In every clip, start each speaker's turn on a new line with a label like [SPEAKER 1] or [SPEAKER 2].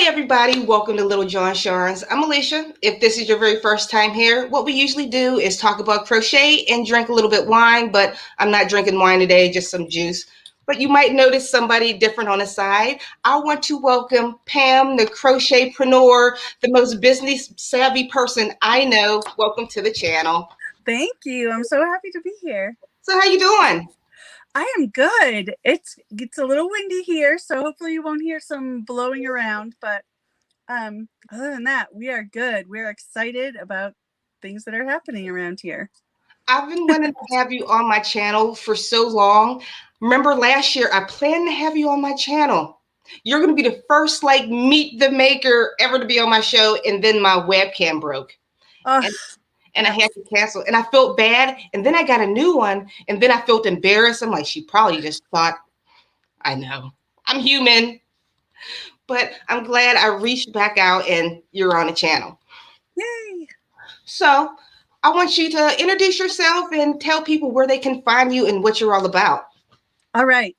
[SPEAKER 1] everybody, welcome to Little John Sharns. I'm Alicia. If this is your very first time here, what we usually do is talk about crochet and drink a little bit wine, but I'm not drinking wine today, just some juice. But you might notice somebody different on the side. I want to welcome Pam, the Crochetpreneur, the most business savvy person I know. Welcome to the channel.
[SPEAKER 2] Thank you. I'm so happy to be here.
[SPEAKER 1] So how you doing?
[SPEAKER 2] I am good. It's a little windy here, so hopefully you won't hear some blowing around. But other than that, we are good. We're excited about things that are happening around here.
[SPEAKER 1] I've been wanting to have you on my channel for so long. Remember last year, I planned to have you on my channel. You're going to be the first meet the maker ever to be on my show, and then my webcam broke. And I had to cancel, and I felt bad, and then I got a new one, and then I felt embarrassed. I'm like, she probably just thought, I know, I'm human. But I'm glad I reached back out, and you're on the channel.
[SPEAKER 2] Yay!
[SPEAKER 1] So I want you to introduce yourself and tell people where they can find you and what you're all about.
[SPEAKER 2] All right.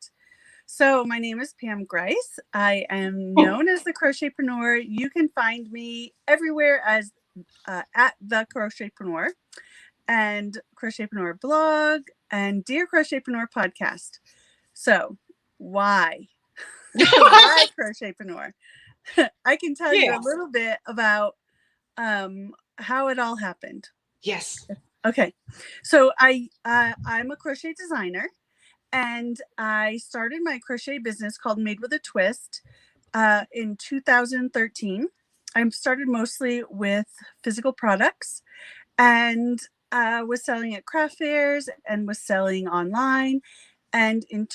[SPEAKER 2] So my name is Pam Grice. I am known as the Crochetpreneur. You can find me everywhere as at the Crochetpreneur and Crochetpreneur blog and Dear Crochetpreneur podcast. So why Crochetpreneur? I can tell you a little bit about how it all happened.
[SPEAKER 1] Yes.
[SPEAKER 2] Okay. So I'm a crochet designer, and I started my crochet business called Made with a Twist in 2013. I started mostly with physical products, and was selling at craft fairs and was selling online. And in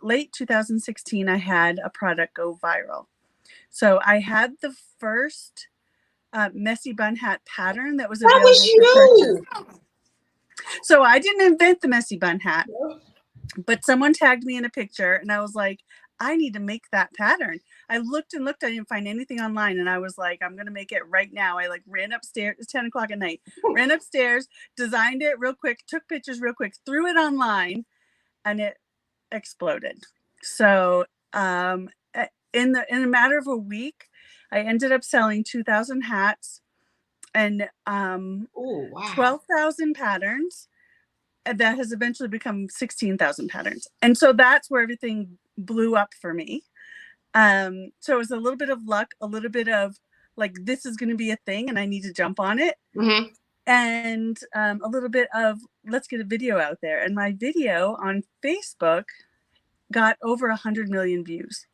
[SPEAKER 2] late 2016, I had a product go viral. So I had the first messy bun hat pattern that was available for purchase. So I didn't invent the messy bun hat, but someone tagged me in a picture, and I was like, I need to make that pattern. I looked and looked. I didn't find anything online. And I was like, I'm going to make it right now. I ran upstairs. It's 10 o'clock at night. Ran upstairs, designed it real quick, took pictures real quick, threw it online, and it exploded. So in a matter of a week, I ended up selling 2,000 hats and 12,000 patterns. And that has eventually become 16,000 patterns. And so that's where everything blew up for me. So it was a little bit of luck, a little bit of this is going to be a thing and I need to jump on it.
[SPEAKER 1] Mm-hmm.
[SPEAKER 2] And a little bit of let's get a video out there. And my video on Facebook got over 100 million views.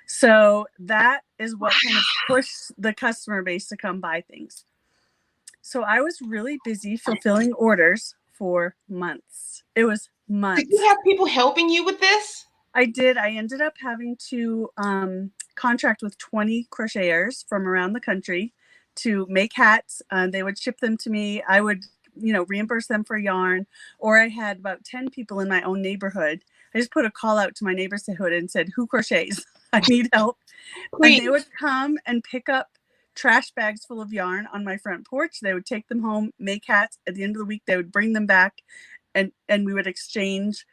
[SPEAKER 2] So that is what kind of pushed the customer base to come buy things. So I was really busy fulfilling orders for months. It was months.
[SPEAKER 1] Did you have people helping you with this?
[SPEAKER 2] I did. I ended up having to contract with 20 crocheters from around the country to make hats. They would ship them to me. I would, reimburse them for yarn. Or I had about 10 people in my own neighborhood. I just put a call out to my neighborhood and said, who crochets? I need help. Please. And they would come and pick up trash bags full of yarn on my front porch. They would take them home, make hats. At the end of the week, they would bring them back and we would exchange.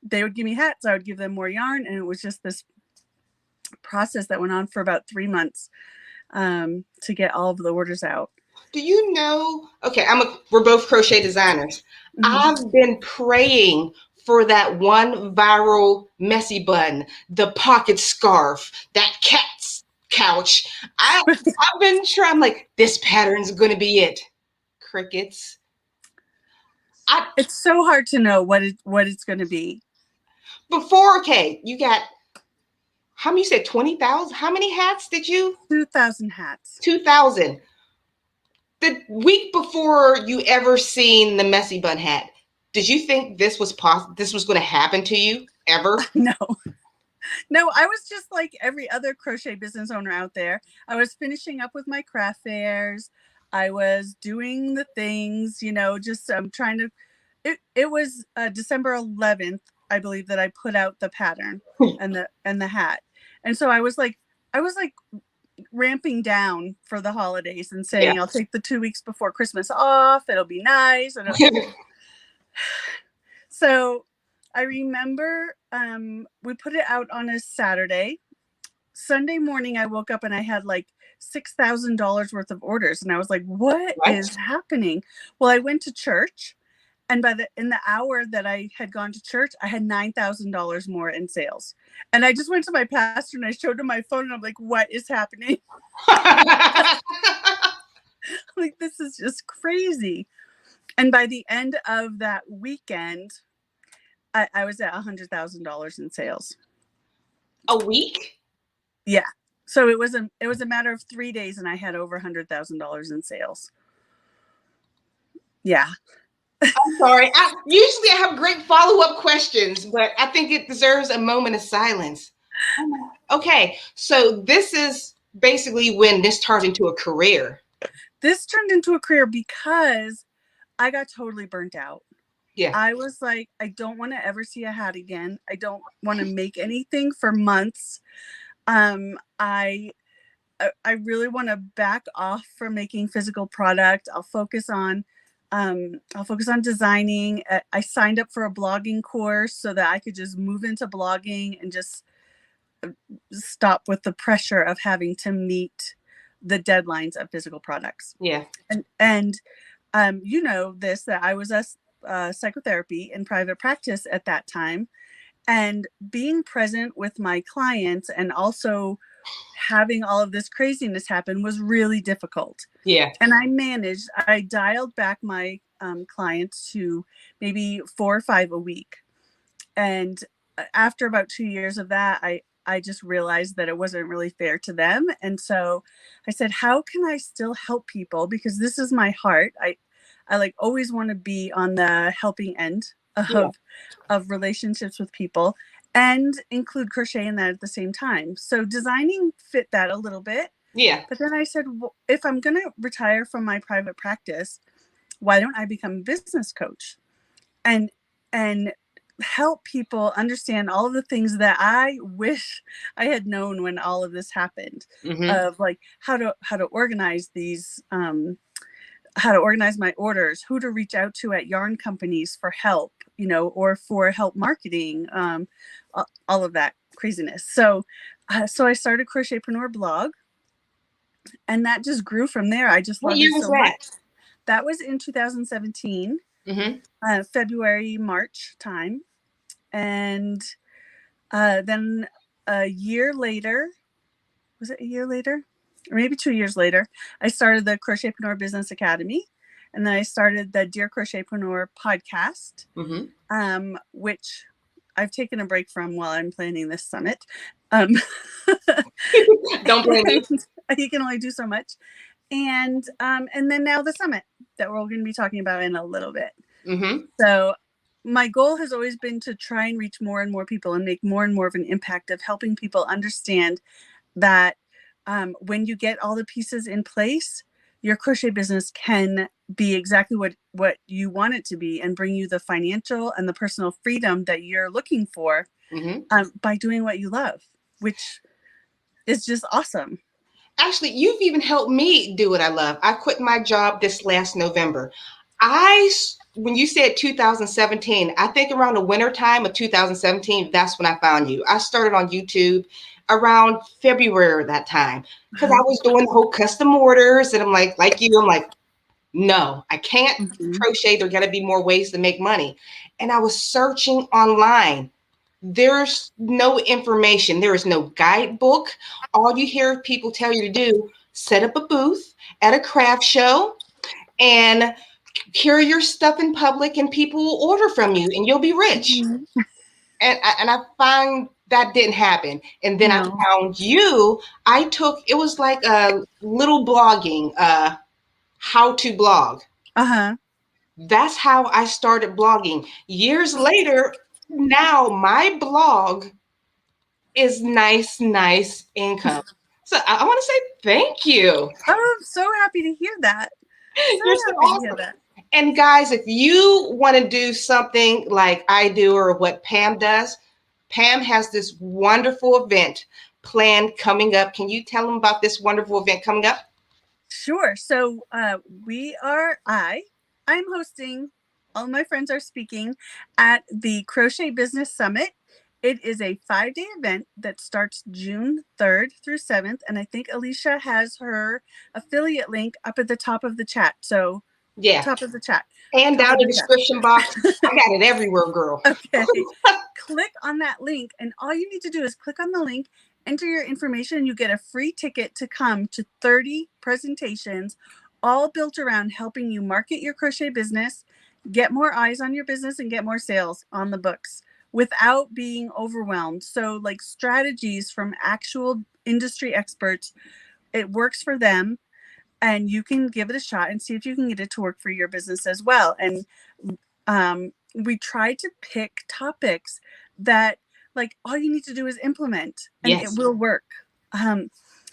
[SPEAKER 2] They would give me hats. I would give them more yarn. And it was just this process that went on for about 3 months to get all of the orders out.
[SPEAKER 1] Do you know, okay, we're both crochet designers. Mm-hmm. I've been praying for that one viral messy bun, the pocket scarf, that cat's couch. I've been trying, I'm like, this pattern's going to be it. Crickets.
[SPEAKER 2] It's so hard to know what it's going to be.
[SPEAKER 1] Before, okay, you got, how many, you said 20,000? How many hats did you?
[SPEAKER 2] 2,000 hats.
[SPEAKER 1] 2,000. The week before you ever seen the messy bun hat, did you think this was going to happen to you ever?
[SPEAKER 2] No, I was just like every other crochet business owner out there. I was finishing up with my craft fairs. I was doing the things, just trying to, it was December 11th, I believe, that I put out the pattern and the hat. And so I was like ramping down for the holidays and saying, I'll take the 2 weeks before Christmas off. It'll be nice. So I remember we put it out on a Saturday, Sunday morning, I woke up and I had like $6,000 worth of orders. And I was like, what is happening? Well, I went to church. And in the hour that I had gone to church, I had $9,000 more in sales. And I just went to my pastor and I showed him my phone and I'm like, what is happening? Like, this is just crazy. And by the end of that weekend, I was at $100,000 in sales.
[SPEAKER 1] A week?
[SPEAKER 2] Yeah. So it was a matter of 3 days and I had over $100,000 in sales. Yeah.
[SPEAKER 1] I'm sorry. Usually I have great follow-up questions, but I think it deserves a moment of silence. Okay. So this is basically when this turned into a career.
[SPEAKER 2] This turned into a career because I got totally burnt out.
[SPEAKER 1] Yeah.
[SPEAKER 2] I was like, I don't want to ever see a hat again. I don't want to make anything for months. I really want to back off from making physical product. I'll focus on designing. I signed up for a blogging course so that I could just move into blogging and just stop with the pressure of having to meet the deadlines of physical products.
[SPEAKER 1] Yeah.
[SPEAKER 2] And you know this, that I was a psychotherapy in private practice at that time, and being present with my clients and also having all of this craziness happen was really difficult.
[SPEAKER 1] Yeah.
[SPEAKER 2] And I dialed back my clients to maybe 4 or 5 a week. And after about 2 years of that, I just realized that it wasn't really fair to them. And so I said, how can I still help people? Because this is my heart. I like always want to be on the helping end of relationships with people and include crochet in that at the same time. So designing fit that a little bit.
[SPEAKER 1] Yeah.
[SPEAKER 2] But then I said, well, if I'm going to retire from my private practice, why don't I become a business coach and help people understand all of the things that I wish I had known when all of this happened, of like how to organize these, how to organize my orders, who to reach out to at yarn companies for help, you know, or for help marketing, all of that craziness. So I started Crochetpreneur blog, and that just grew from there. I just loved it so much. That was in 2017, February, March time. And then a year later, was it a year later? Or maybe 2 years later, I started the Crochetpreneur Business Academy. And then I started the Dear Crochetpreneur podcast, which I've taken a break from while I'm planning this summit.
[SPEAKER 1] Don't blame me.
[SPEAKER 2] You can only do so much. And then now the summit that we're going to be talking about in a little bit. So my goal has always been to try and reach more and more people and make more and more of an impact of helping people understand that when you get all the pieces in place, your crochet business can be exactly what you want it to be and bring you the financial and the personal freedom that you're looking for by doing what you love, which is just awesome.
[SPEAKER 1] Actually, you've even helped me do what I love. I quit my job this last November. When you said 2017, I think around the winter time of 2017, that's when I found you. I started on YouTube around February that time because I was doing the whole custom orders, and I'm like you, I'm like, no, I can't crochet. There got to be more ways to make money. And I was searching online. There's no information. There is no guidebook. All you hear people tell you to do, set up a booth at a craft show and carry your stuff in public, and people will order from you and you'll be rich. And I find that didn't happen. And then I found you. It was like a little blogging, how to blog. That's how I started blogging. Years later, now my blog is nice income. So I want to say thank you.
[SPEAKER 2] Oh, I'm so happy to hear that.
[SPEAKER 1] You're so awesome. And guys, if you want to do something like I do or what Pam does, Pam has this wonderful event planned coming up. Can you tell them about this wonderful event coming up?
[SPEAKER 2] Sure. So I'm hosting, all my friends are speaking at the Crochet Business Summit It is a 5-day event that starts June 3rd through 7th. And I think Alicia has her affiliate link up at the top of the chat. So
[SPEAKER 1] Yeah.
[SPEAKER 2] top of the chat.
[SPEAKER 1] And down in the description box. I got it everywhere, girl.
[SPEAKER 2] Okay. Click on that link. And all you need to do is click on the link, enter your information, and you get a free ticket to come to 30 presentations, all built around helping you market your crochet business, get more eyes on your business, and get more sales on the books without being overwhelmed. So like strategies from actual industry experts, it works for them, and you can give it a shot and see if you can get it to work for your business as well. And we try to pick topics that like all you need to do is implement, and it will work.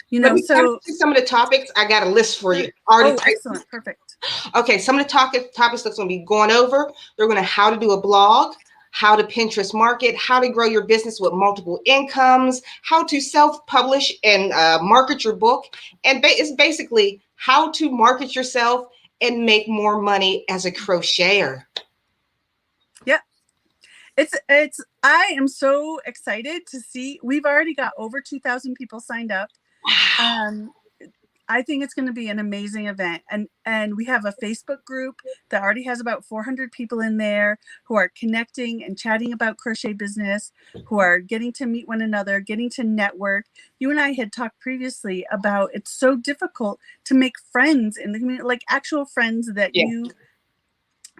[SPEAKER 2] You know, so
[SPEAKER 1] some of the topics, I got a list for you.
[SPEAKER 2] Excellent. Perfect.
[SPEAKER 1] Okay. Some of the topics that's going to be going over, they're going to how to do a blog, how to Pinterest market, how to grow your business with multiple incomes, how to self-publish and market your book. And it's basically how to market yourself and make more money as a crocheter.
[SPEAKER 2] Yeah. I am so excited to see, we've already got over 2,000 people signed up. I think it's going to be an amazing event. And we have a Facebook group that already has about 400 people in there who are connecting and chatting about crochet business, who are getting to meet one another, getting to network. You and I had talked previously about it's so difficult to make friends in the community, like actual friends that you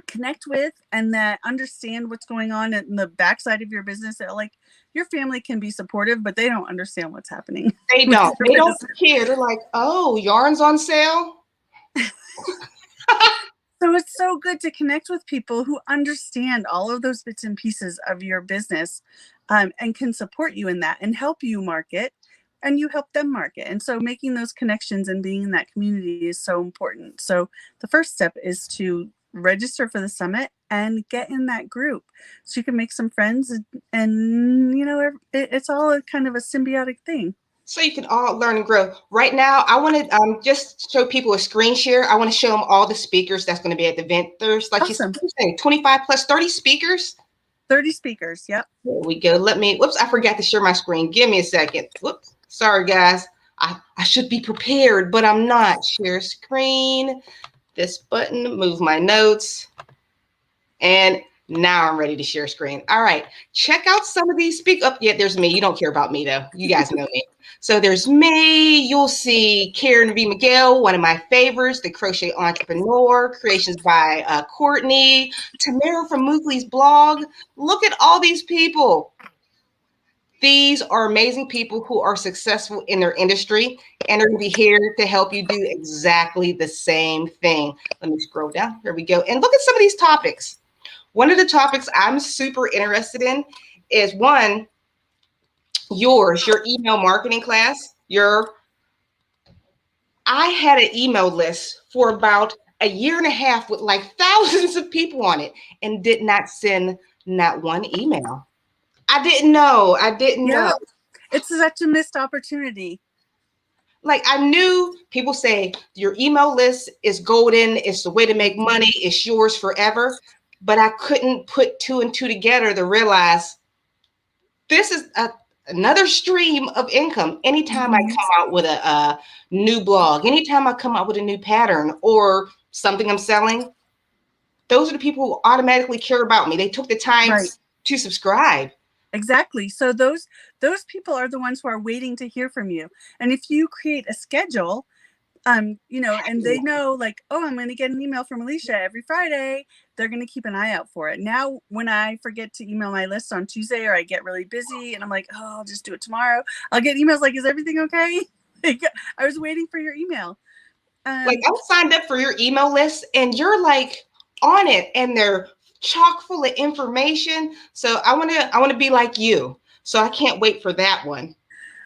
[SPEAKER 2] connect with and that understand what's going on in the backside of your business. That like your family can be supportive, but they don't understand what's happening.
[SPEAKER 1] They don't care. They're like, oh, yarn's on sale.
[SPEAKER 2] So it's so good to connect with people who understand all of those bits and pieces of your business, and can support you in that and help you market, and you help them market. And so making those connections and being in that community is so important. So the first step is to register for the summit and get in that group so you can make some friends, and you know, it's all a kind of a symbiotic thing.
[SPEAKER 1] So you can all learn and grow. Right now, I want to just show people a screen share. I want to show them all the speakers that's going to be at the event. There's like
[SPEAKER 2] awesome.
[SPEAKER 1] You said, 25 plus 30 speakers.
[SPEAKER 2] 30 speakers. Yep.
[SPEAKER 1] There we go. Whoops, I forgot to share my screen. Give me a second. Whoops. Sorry, guys. I should be prepared, but I'm not. Share screen. This button, move my notes. And now I'm ready to share screen. All right. Check out some of these yeah, there's me. You don't care about me, though. You guys know me. So there's me. You'll see Karen V. Miguel, one of my favorites, the Crochet Entrepreneur, creations by Courtney, Tamara from Moogly's blog. Look at all these people. These are amazing people who are successful in their industry and are going to be here to help you do exactly the same thing. Let me scroll down. Here we go. And look at some of these topics. One of the topics I'm super interested in is one, your email marketing class. I had an email list for about a year and a half with like thousands of people on it and did not send not one email. I didn't know.
[SPEAKER 2] It's such a missed opportunity.
[SPEAKER 1] Like I knew people say your email list is golden. It's the way to make money. It's yours forever. But I couldn't put two and two together to realize this is another stream of income. Anytime I come out with a new blog, anytime I come out with a new pattern or something I'm selling, those are the people who automatically care about me. They took the time to subscribe.
[SPEAKER 2] Exactly. So those people are the ones who are waiting to hear from you. And if you create a schedule, you know, and they know like, oh, I'm going to get an email from Alicia every Friday, they're going to keep an eye out for it. Now, when I forget to email my list on Tuesday or I get really busy and I'm like, oh, I'll just do it tomorrow, I'll get emails like, is everything okay? I was waiting for your email.
[SPEAKER 1] Like I signed up for your email list and you're like on it and they're chock full of information. So I want to be like you. So I can't wait for that one.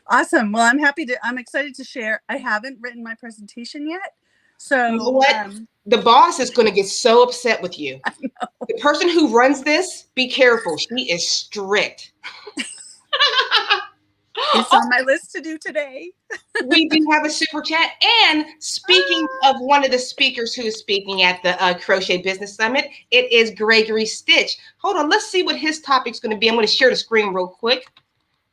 [SPEAKER 2] Awesome. Well, I'm excited to share. I haven't written my presentation yet. So
[SPEAKER 1] you know what? The boss is going to get so upset with you.
[SPEAKER 2] I know.
[SPEAKER 1] The person who runs this, be careful. She is strict.
[SPEAKER 2] It's on my list to do today.
[SPEAKER 1] We do have a super chat. And speaking of one of the speakers who is speaking at the Crochet Business Summit, it is Gregory Stitch. Hold on, let's see what his topic's going to be. I'm going to share the screen real quick.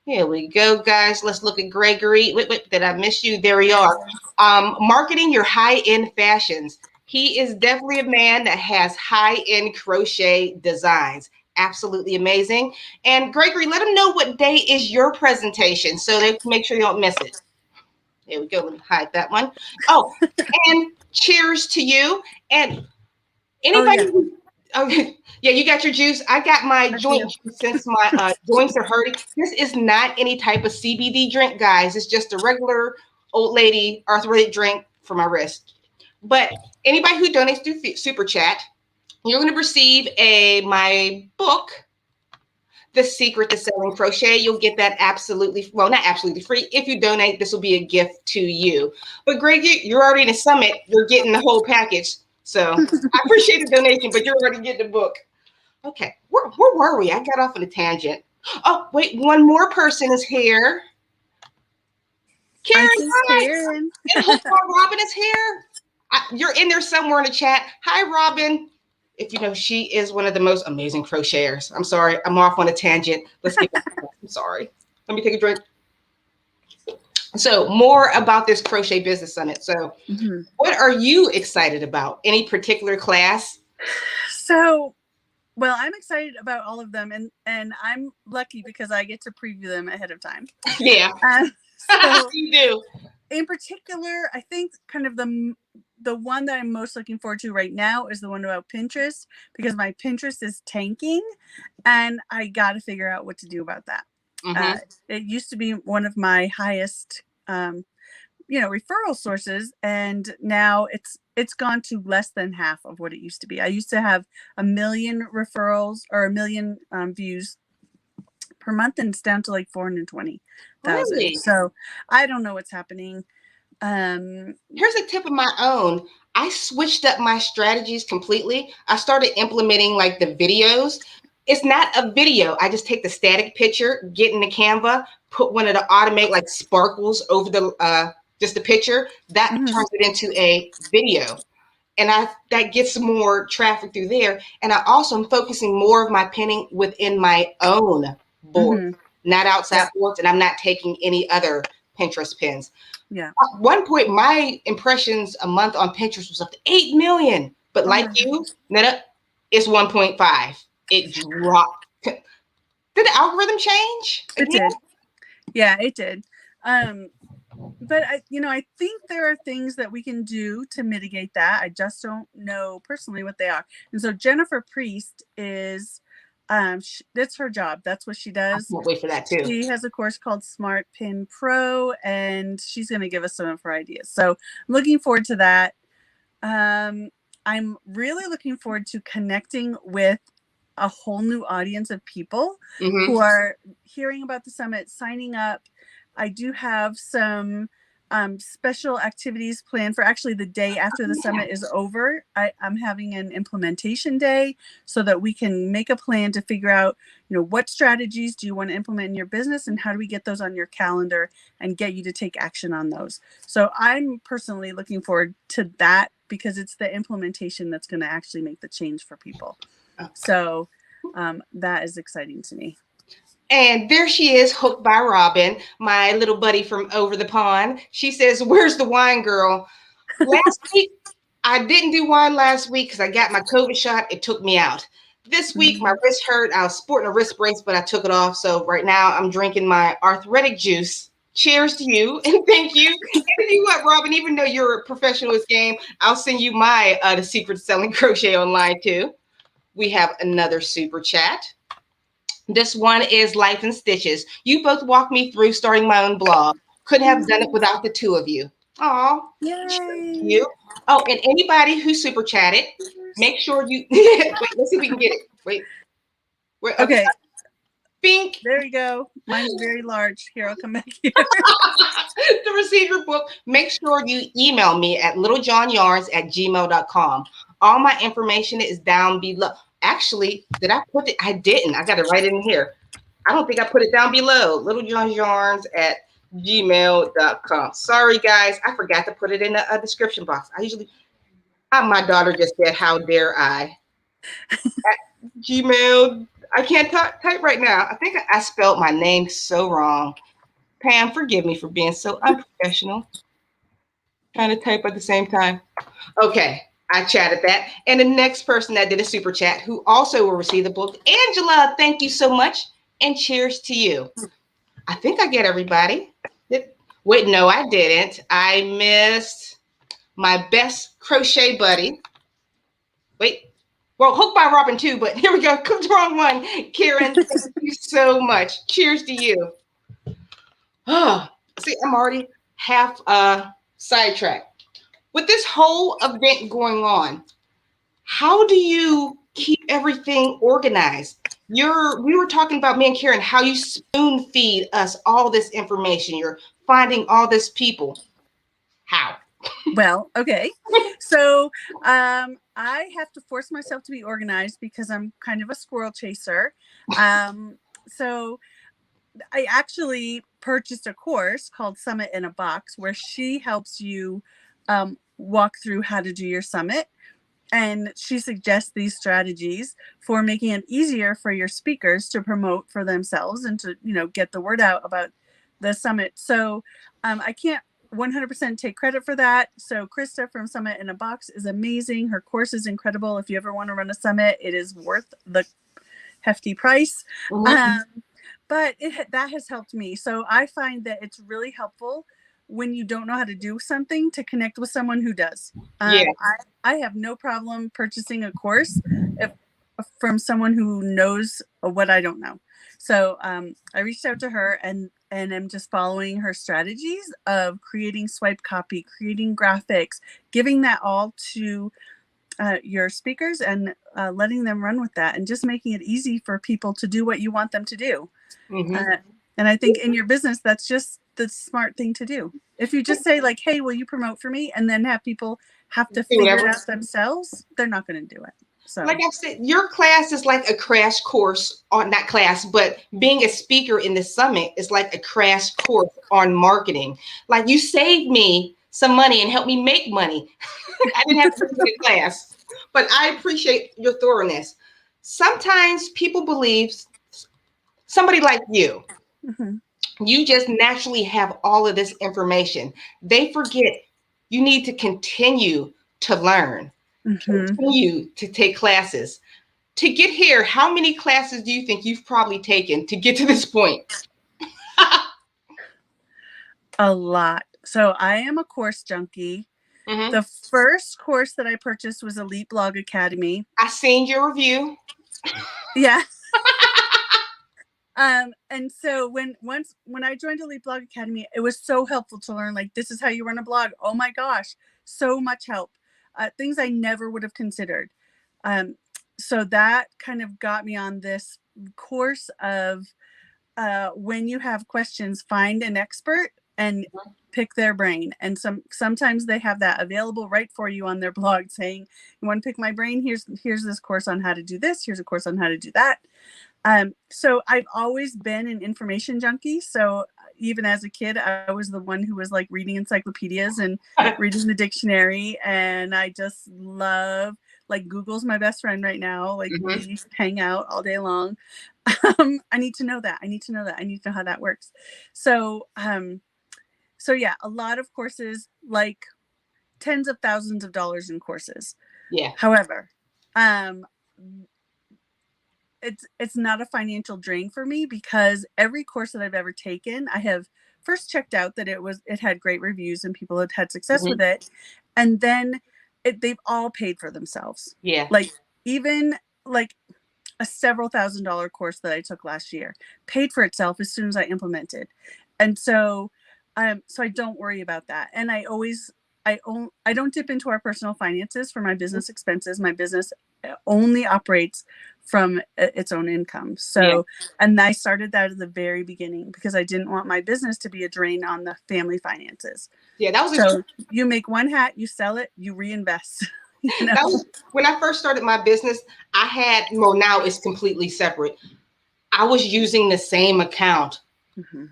[SPEAKER 1] Here we go, guys. Let's look at Gregory. Wait, did I miss you? There we are. Marketing your high-end fashions. He is definitely a man that has high-end crochet designs. Absolutely amazing. And Gregory, let them know what day is your presentation so they can make sure you don't miss it. There we go. Let me hide that one. Oh, and cheers to you. And anybody who, okay, yeah, you got your juice. I got my joint juice since my joints are hurting. This is not any type of CBD drink, guys. It's just a regular old lady arthritic drink for my wrist. But anybody who donates through Super Chat, you're going to receive my book, The Secret to Selling Crochet. You'll get that absolutely, well, not absolutely free. If you donate, this will be a gift to you. But Greg, you're already in a summit. You're getting the whole package. So I appreciate the donation, but you're already getting the book. Okay, where were we? I got off on a tangent. Oh, wait, one more person is here. Karen, hi. And Robin is here. You're in there somewhere in the chat. Hi, Robin. If you know, she is one of the most amazing crocheters. I'm sorry, I'm off on a tangent. Let's get back. I'm sorry. Let me take a drink. So more about this Crochet Business Summit. So what are you excited about? Any particular class?
[SPEAKER 2] So, well, I'm excited about all of them, and I'm lucky because I get to preview them ahead of time.
[SPEAKER 1] Yeah,
[SPEAKER 2] so
[SPEAKER 1] you do.
[SPEAKER 2] In particular, I think kind of the one that I'm most looking forward to right now is the one about Pinterest, because my Pinterest is tanking and I got to figure out what to do about that. It used to be one of my highest, referral sources. And now it's gone to less than half of what it used to be. I used to have 1 million referrals or 1 million views per month, and it's down to like 420,000.
[SPEAKER 1] Really?
[SPEAKER 2] So I don't know what's happening.
[SPEAKER 1] Here's a tip of my own. I switched up my strategies completely. I started implementing like the videos. It's not a video. I just take the static picture, get in the Canva, put one of the automate like sparkles over the just the picture. That turns it into a video. And that gets more traffic through there. And I also am focusing more of my pinning within my own board, not outside boards, and I'm not taking any other Pinterest pins.
[SPEAKER 2] Yeah.
[SPEAKER 1] At one point, my impressions a month on Pinterest was up to 8 million. But like you, Netta, it's 1.5. It dropped. Did the algorithm change?
[SPEAKER 2] It did. Yeah, it did. But I think there are things that we can do to mitigate that. I just don't know personally what they are. And so Jennifer Priest is, that's her job. That's what she does.
[SPEAKER 1] I can't wait for that too.
[SPEAKER 2] She has a course called Smart Pin Pro, and she's going to give us some of her ideas. So I'm looking forward to that. I'm really looking forward to connecting with a whole new audience of people who are hearing about the summit, signing up. I do have some special activities planned for actually the day after the summit is over. I'm having an implementation day so that we can make a plan to figure out, what strategies do you want to implement in your business and how do we get those on your calendar and get you to take action on those. So I'm personally looking forward to that because it's the implementation that's going to actually make the change for people. So that is exciting to me.
[SPEAKER 1] And there she is, hooked by Robin, my little buddy from over the pond. She says, "Where's the wine, girl?" Last week, I didn't do wine last week because I got my COVID shot. It took me out. This week, my wrist hurt. I was sporting a wrist brace, but I took it off. So right now, I'm drinking my arthritic juice. Cheers to you, and thank you. And you know what, Robin, even though you're a professional in this game, I'll send you my The Secret to Selling Crochet online too. We have another super chat. This one is Life in Stitches. You both walked me through starting my own blog. Couldn't have done it without the two of you. Aw.
[SPEAKER 2] Yay.
[SPEAKER 1] You. Oh, and anybody who super chatted, make sure you wait, let's see if we can get it. Wait.
[SPEAKER 2] Okay.
[SPEAKER 1] Pink.
[SPEAKER 2] There you go. Mine's very large. Here, I'll come back here.
[SPEAKER 1] To receive your book, make sure you email me at littlejohnyarns@gmail.com. All my information is down below. Actually, did I put it? I didn't. I got to write it in here. I don't think I put it down below. littlejohnsyarns@gmail.com. Sorry, guys. I forgot to put it in the description box. I usually, my daughter just said, how dare I? Gmail. I can't type right now. I think I spelled my name so wrong. Pam, forgive me for being so unprofessional. Trying to type at the same time. Okay, I chatted that. And the next person that did a super chat who also will receive the book, Angela, thank you so much. And cheers to you. I think I get everybody. Wait, no, I didn't. I missed my best crochet buddy. Wait. Well, Hooked by Robin too, but here we go. Cooked the wrong one. Karen, thank you so much. Cheers to you. Oh, see, I'm already half sidetracked. With this whole event going on, how do you keep everything organized? We were talking about, me and Karen, how you spoon feed us all this information. You're finding all this people. How?
[SPEAKER 2] Well, okay. So I have to force myself to be organized because I'm kind of a squirrel chaser. So I actually purchased a course called Summit in a Box where she helps you walk through how to do your summit. And she suggests these strategies for making it easier for your speakers to promote for themselves and to, get the word out about the summit. So I can't 100% take credit for that. So Krista from Summit in a Box is amazing. Her course is incredible. If you ever want to run a summit, it is worth the hefty price. Mm-hmm. But that has helped me. So I find that it's really helpful when you don't know how to do something to connect with someone who does.
[SPEAKER 1] Yeah.
[SPEAKER 2] I have no problem purchasing a course from someone who knows what I don't know. So I reached out to her and I'm just following her strategies of creating swipe copy, creating graphics, giving that all to your speakers and letting them run with that and just making it easy for people to do what you want them to do. Mm-hmm. And I think in your business, that's just the smart thing to do. If you just say like, hey, will you promote for me? And then have people have to figure it out themselves, they're not going to do it. So
[SPEAKER 1] like I said, your class is like a crash course on not class, but being a speaker in the summit is like a crash course on marketing. Like you saved me some money and helped me make money. I didn't have to go to the class, but I appreciate your thoroughness. Sometimes people believe somebody like you, mm-hmm. You just naturally have all of this information. They forget you need to continue to learn, mm-hmm. Continue to take classes. To get here, how many classes do you think you've probably taken to get to this point?
[SPEAKER 2] A lot. So I am a course junkie. Mm-hmm. The first course that I purchased was Elite Blog Academy.
[SPEAKER 1] I seen your review.
[SPEAKER 2] Yeah. And so when I joined Elite Blog Academy, it was so helpful to learn, like, this is how you run a blog. Oh my gosh, so much help. Things I never would have considered. So that kind of got me on this course of when you have questions, find an expert and pick their brain. And sometimes they have that available right for you on their blog saying, you want to pick my brain? Here's this course on how to do this. Here's a course on how to do that. So I've always been an information junkie. So even as a kid, I was the one who was like reading encyclopedias and reading the dictionary. And I just love, like, Google's my best friend right now. Like, mm-hmm. We used to hang out all day long. I need to know that. I need to know how that works. So yeah, a lot of courses, like tens of thousands of dollars in courses.
[SPEAKER 1] Yeah.
[SPEAKER 2] However, it's not a financial drain for me because every course that I've ever taken, I have first checked out that it had great reviews and people had success mm-hmm. with it. And then they've all paid for themselves.
[SPEAKER 1] Yeah.
[SPEAKER 2] Like even like a several $1,000 course that I took last year paid for itself as soon as I implemented. And so I don't worry about that. And I don't dip into our personal finances for my business expenses. My business only operates from its own income. So, yeah. And I started that at the very beginning because I didn't want my business to be a drain on the family finances.
[SPEAKER 1] Yeah, that was
[SPEAKER 2] so you make one hat, you sell it, you reinvest. You know?
[SPEAKER 1] That was when I first started my business. Now it's completely separate. I was using the same account.
[SPEAKER 2] Mm-hmm.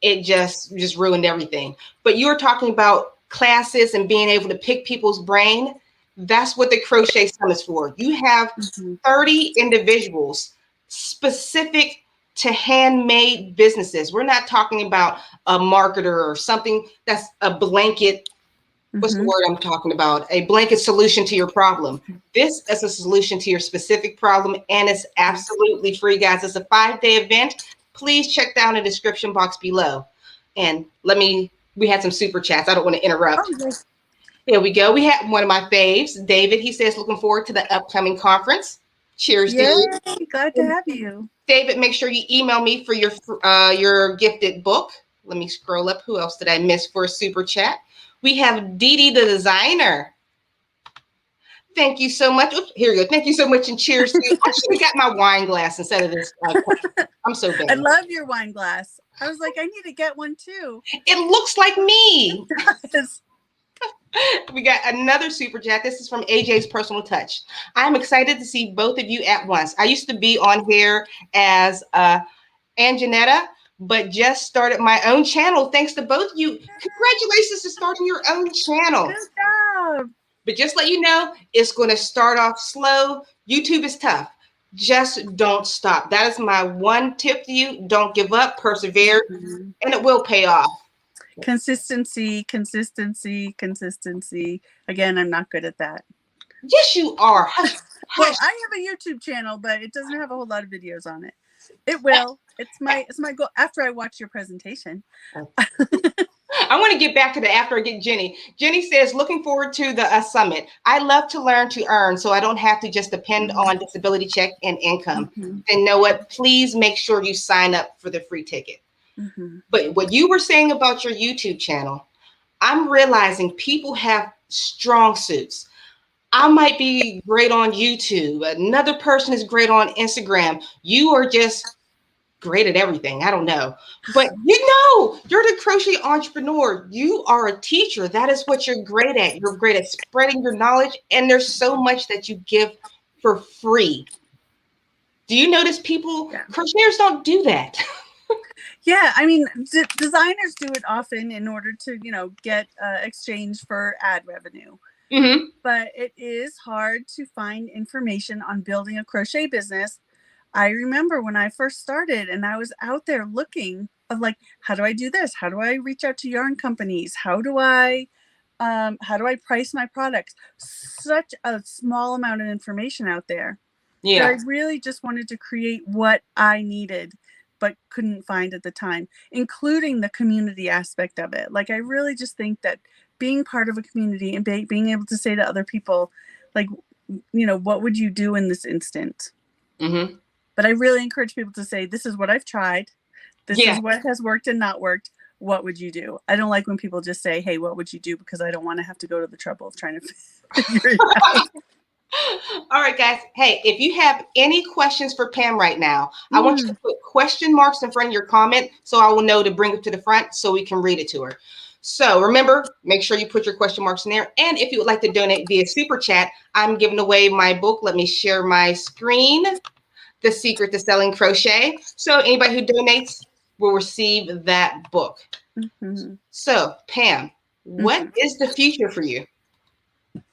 [SPEAKER 1] It just ruined everything. But you were talking about classes and being able to pick people's brain. That's what the Crochet Summit is for. You have
[SPEAKER 2] Mm-hmm.
[SPEAKER 1] 30 individuals specific to handmade businesses. We're not talking about a marketer or something that's a blanket. What's the
[SPEAKER 2] Mm-hmm.
[SPEAKER 1] word I'm talking about? A blanket solution to your problem. This is a solution to your specific problem, and it's absolutely free, guys. It's a 5-day event. Please check down the description box below. And we had some super chats. I don't want to interrupt.
[SPEAKER 2] Oh, yes.
[SPEAKER 1] Here we go. We had one of my faves, David. He says, looking forward to the upcoming conference. Cheers to you.
[SPEAKER 2] Yay, glad to have you.
[SPEAKER 1] David, make sure you email me for your gifted book. Let me scroll up. Who else did I miss for a super chat? We have Dee Dee the designer. Thank you so much. Oops, here we go. Thank you so much and cheers to you. I should have got my wine glass instead of this. I'm so bad.
[SPEAKER 2] I love your wine glass. I was like, I need to get one too.
[SPEAKER 1] It looks like me.
[SPEAKER 2] Yes.
[SPEAKER 1] We got another super chat. This is from AJ's Personal Touch. I'm excited to see both of you at once. I used to be on here as Anjanetta, but just started my own channel. Thanks to both of you. Congratulations to starting your own channel.
[SPEAKER 2] Good job.
[SPEAKER 1] But just let you know, it's going to start off slow. YouTube is tough. Just don't stop. That is my one tip to you. Don't give up, persevere, and it will pay off.
[SPEAKER 2] Consistency. Again, I'm not good at that.
[SPEAKER 1] Yes, you are.
[SPEAKER 2] Well, I have a YouTube channel, but it doesn't have a whole lot of videos on it. It will. It's my goal after I watch your presentation.
[SPEAKER 1] I want to get back to the after I get Jenny. Jenny says, looking forward to the summit. I love to learn to earn so I don't have to just depend on disability check and income.
[SPEAKER 2] Mm-hmm.
[SPEAKER 1] And know what? Please make sure you sign up for the free ticket.
[SPEAKER 2] Mm-hmm.
[SPEAKER 1] But what you were saying about your YouTube channel, I'm realizing people have strong suits. I might be great on YouTube. Another person is great on Instagram. You are just great at everything. I don't know. But you're the crochet entrepreneur. You are a teacher. That is what you're great at. You're great at spreading your knowledge. And there's so much that you give for free. Do you notice people, crocheters don't do that?
[SPEAKER 2] Yeah, I mean, designers do it often in order to, get exchange for ad revenue.
[SPEAKER 1] Mm-hmm.
[SPEAKER 2] But it is hard to find information on building a crochet business. I remember when I first started and I was out there looking of like, how do I do this? How do I reach out to yarn companies? How do I price my products? Such a small amount of information out there.
[SPEAKER 1] Yeah.
[SPEAKER 2] I really just wanted to create what I needed, but couldn't find at the time, including the community aspect of it. Like, I really just think that being part of a community and being able to say to other people, like, what would you do in this instant?
[SPEAKER 1] Mm-hmm.
[SPEAKER 2] But I really encourage people to say, this is what I've tried. This is what has worked and not worked. What would you do? I don't like when people just say, hey, what would you do? Because I don't want to have to go to the trouble of trying to figure it out.
[SPEAKER 1] All right, guys. Hey, if you have any questions for Pam right now, I want you to put question marks in front of your comment so I will know to bring it to the front so we can read it to her. So remember, make sure you put your question marks in there. And if you would like to donate via Super Chat, I'm giving away my book. Let me share my screen. The Secret to Selling Crochet. So anybody who donates will receive that book. Mm-hmm. So Pam, what is the future for you?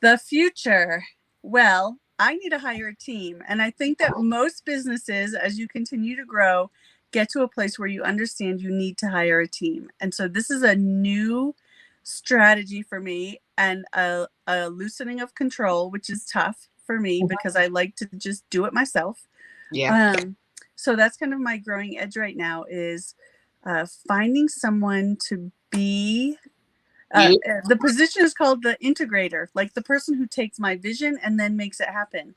[SPEAKER 2] The future. Well, I need to hire a team. And I think that most businesses, as you continue to grow, get to a place where you understand you need to hire a team. And so this is a new strategy for me and a loosening of control, which is tough for me because I like to just do it myself.
[SPEAKER 1] Yeah.
[SPEAKER 2] So that's kind of my growing edge right now is finding someone to be the position is called the integrator, like the person who takes my vision and then makes it happen.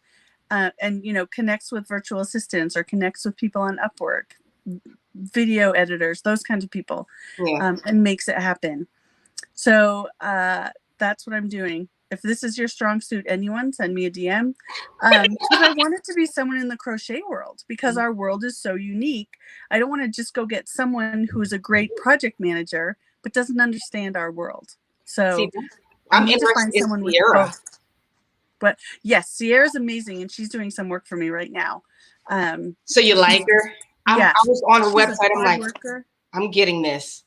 [SPEAKER 2] And connects with virtual assistants or connects with people on Upwork, video editors, those kinds of people, and makes it happen. So that's what I'm doing. If this is your strong suit, anyone, send me a DM. Because I want it to be someone in the crochet world because our world is so unique. I don't want to just go get someone who is a great project manager but doesn't understand our world. So
[SPEAKER 1] I'm interested in Sierra.
[SPEAKER 2] But yes, Sierra's amazing and she's doing some work for me right now.
[SPEAKER 1] So you like her? I
[SPEAKER 2] Yeah,
[SPEAKER 1] was on her
[SPEAKER 2] she's a
[SPEAKER 1] website. I'm
[SPEAKER 2] hard
[SPEAKER 1] like,
[SPEAKER 2] worker.
[SPEAKER 1] I'm getting this.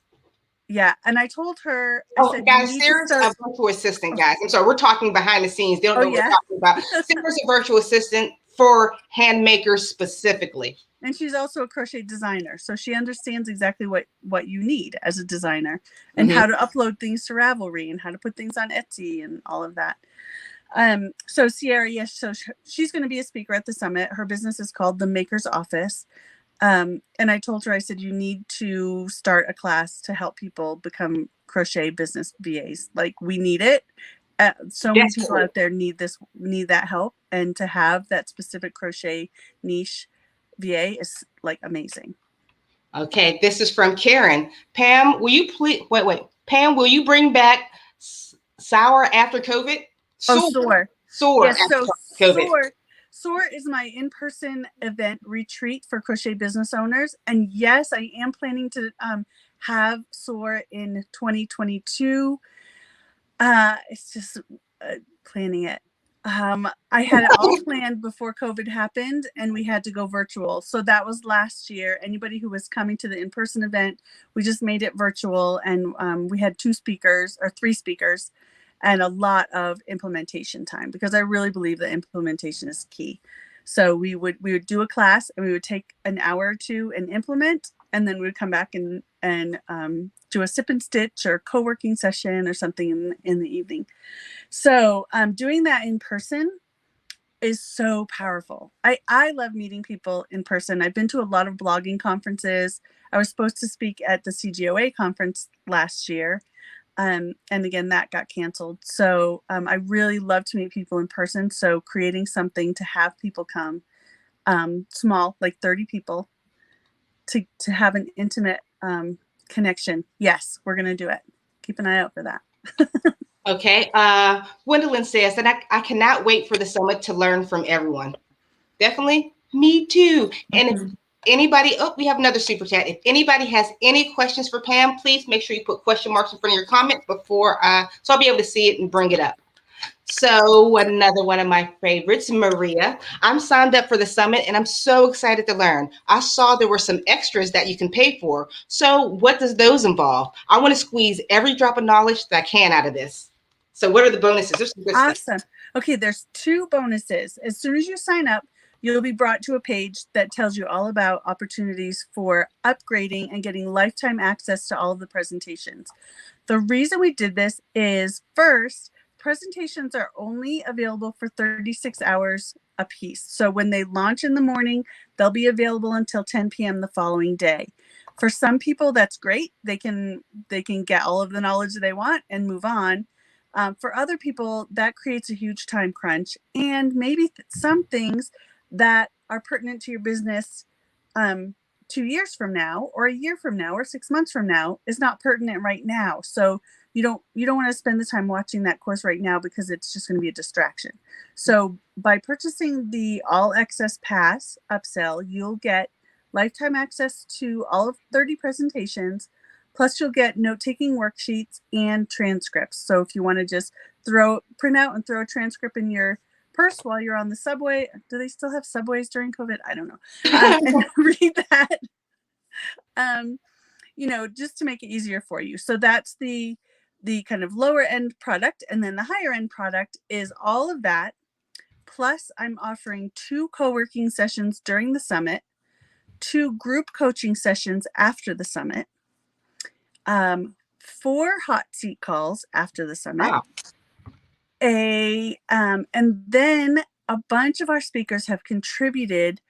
[SPEAKER 2] Yeah, and I told her, I
[SPEAKER 1] Oh,
[SPEAKER 2] said, you
[SPEAKER 1] guys,
[SPEAKER 2] need to
[SPEAKER 1] Sarah's
[SPEAKER 2] start.
[SPEAKER 1] a virtual assistant, guys. I'm sorry, we're talking behind the scenes. They don't
[SPEAKER 2] Oh
[SPEAKER 1] know what
[SPEAKER 2] yeah,
[SPEAKER 1] we're talking about. Sarah's a virtual assistant for hand makers specifically.
[SPEAKER 2] and she's also a crochet designer, so she understands exactly what you need as a designer, and
[SPEAKER 1] Mm-hmm.
[SPEAKER 2] how to upload things to Ravelry, and how to put things on Etsy, and all of that. So Sierra, yes, so she's going to be a speaker at the summit. Her business is called The Maker's Office. And I told her, I said, you need to start a class to help people become crochet business VAs. Like, we need it. So many people out there need that help, and to have that specific crochet niche VA is like amazing.
[SPEAKER 1] Okay, this is from Karen. Pam, will you please wait? Pam, will you bring back sour after COVID?
[SPEAKER 2] Oh,
[SPEAKER 1] Soar,
[SPEAKER 2] Soar. Yes,
[SPEAKER 1] after
[SPEAKER 2] so
[SPEAKER 1] COVID.
[SPEAKER 2] Soar is my in-person event retreat for crochet business owners. And yes, I am planning to have Soar in 2022. It's just planning it. I had it all planned before COVID happened, and we had to go virtual. So that was last year. Anybody who was coming to the in-person event, we just made it virtual, and we had 3 speakers, and a lot of implementation time, because I really believe that implementation is key. So we would do a class, and we would take an hour or two and implement, and then we would come back and do a sip and stitch or co-working session or something in the evening. So doing that in person is so powerful. I love meeting people in person. I've been to a lot of blogging conferences. I was supposed to speak at the CGOA conference last year. And again, that got canceled. So I really love to meet people in person. So creating something to have people come, small, like 30 people, to have an intimate connection. Yes, we're going to do it. Keep an eye out for that.
[SPEAKER 1] Okay. Gwendolyn says that I cannot wait for the summit to learn from everyone. Definitely. Me too. And if anybody, we have another super chat. If anybody has any questions for Pam, please make sure you put question marks in front of your comment before, so I'll be able to see it and bring it up. So another one of my favorites, Maria. I'm signed up for the summit and I'm so excited to learn. I saw there were some extras that you can pay for. So what does those involve? I want to squeeze every drop of knowledge that I can out of this. So what are the bonuses? There's some good
[SPEAKER 2] Awesome.
[SPEAKER 1] stuff.
[SPEAKER 2] Okay, there's 2 bonuses. As soon as you sign up, you'll be brought to a page that tells you all about opportunities for upgrading and getting lifetime access to all of the presentations. The reason we did this is, first, presentations are only available for 36 hours a piece. So when they launch in the morning, they'll be available until 10 p.m. the following day. For some people, that's great. They can get all of the knowledge that they want and move on. For other people, that creates a huge time crunch, and maybe some things that are pertinent to your business 2 years from now, or a year from now, or 6 months from now is not pertinent right now. So you don't want to spend the time watching that course right now, because it's just going to be a distraction. So by purchasing the All Access Pass upsell, you'll get lifetime access to all of 30 presentations. Plus, you'll get note-taking worksheets and transcripts. So if you want to just print out and throw a transcript in your purse while you're on the subway. Do they still have subways during COVID? I don't know. And read that, just to make it easier for you. So that's the kind of lower end product. And then the higher end product is all of that. Plus, I'm offering 2 co-working sessions during the summit, 2 group coaching sessions after the summit, 4 hot seat calls after the summit.
[SPEAKER 1] Wow.
[SPEAKER 2] And then a bunch of our speakers have contributed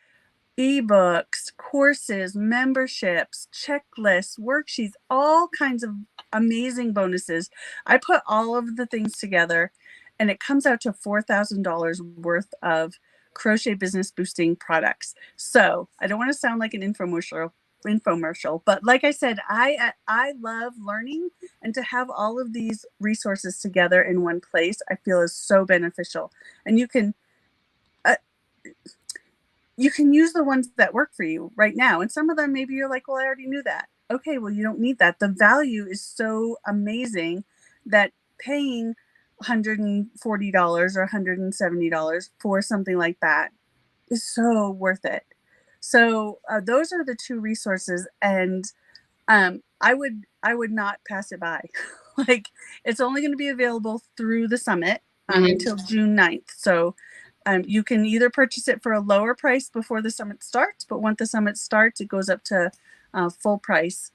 [SPEAKER 2] ebooks, courses, memberships, checklists, worksheets, all kinds of amazing bonuses. I put all of the things together, and it comes out to $4,000 worth of crochet business boosting products. So I don't want to sound like an infomercial, but like I said, I love learning, and to have all of these resources together in one place, I feel is so beneficial. And you can use the ones that work for you right now, and some of them maybe you're like, well, I already knew that. Okay, well, you don't need that. The value is so amazing that paying $140 or $170 for something like that is so worth it. So those are the two resources, and I would not pass it by. Like, it's only going to be available through the summit until June 9th. So you can either purchase it for a lower price before the summit starts, but once the summit starts, it goes up to full price,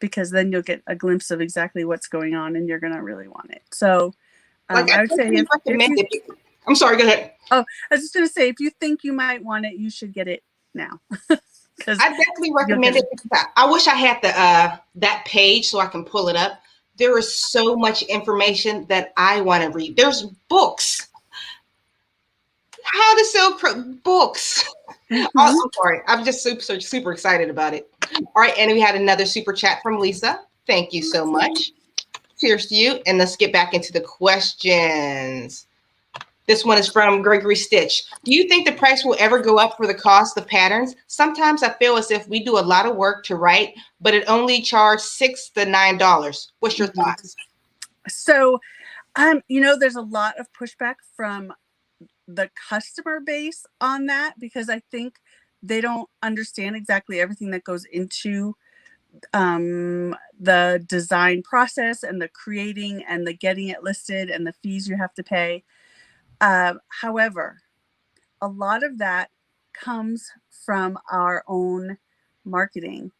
[SPEAKER 2] because then you'll get a glimpse of exactly what's going on, and you're going to really want it. So
[SPEAKER 1] Like
[SPEAKER 2] I would say if you,
[SPEAKER 1] I'm sorry, go ahead.
[SPEAKER 2] oh, I was just going to say, if you think you might want it, you should get it now.
[SPEAKER 1] I definitely recommend it. Because I wish I had the that page so I can pull it up. There is so much information that I want to read. There's books. How to sell books. Oh, I'm sorry. I'm just super excited about it. All right, and we had another super chat from Lisa. Thank you so much. Cheers to you. And let's get back into the questions. This one is from Gregory Stitch. Do you think the price will ever go up for the cost of patterns? Sometimes I feel as if we do a lot of work to write, but it only charges $6 to $9. What's your thoughts?
[SPEAKER 2] So, there's a lot of pushback from the customer base on that, because I think they don't understand exactly everything that goes into the design process and the creating and the getting it listed and the fees you have to pay. However, a lot of that comes from our own marketing.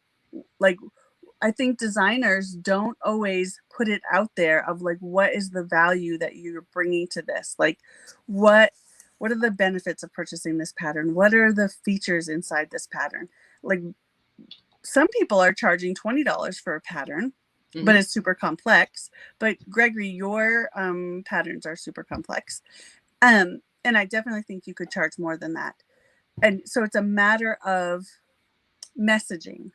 [SPEAKER 2] Like, I think designers don't always put it out there of like, what is the value that you're bringing to this? Like, what are the benefits of purchasing this pattern? What are the features inside this pattern? Like, some people are charging $20 for a pattern, but it's super complex. But Gregory, your patterns are super complex. And I definitely think you could charge more than that. And so it's a matter of messaging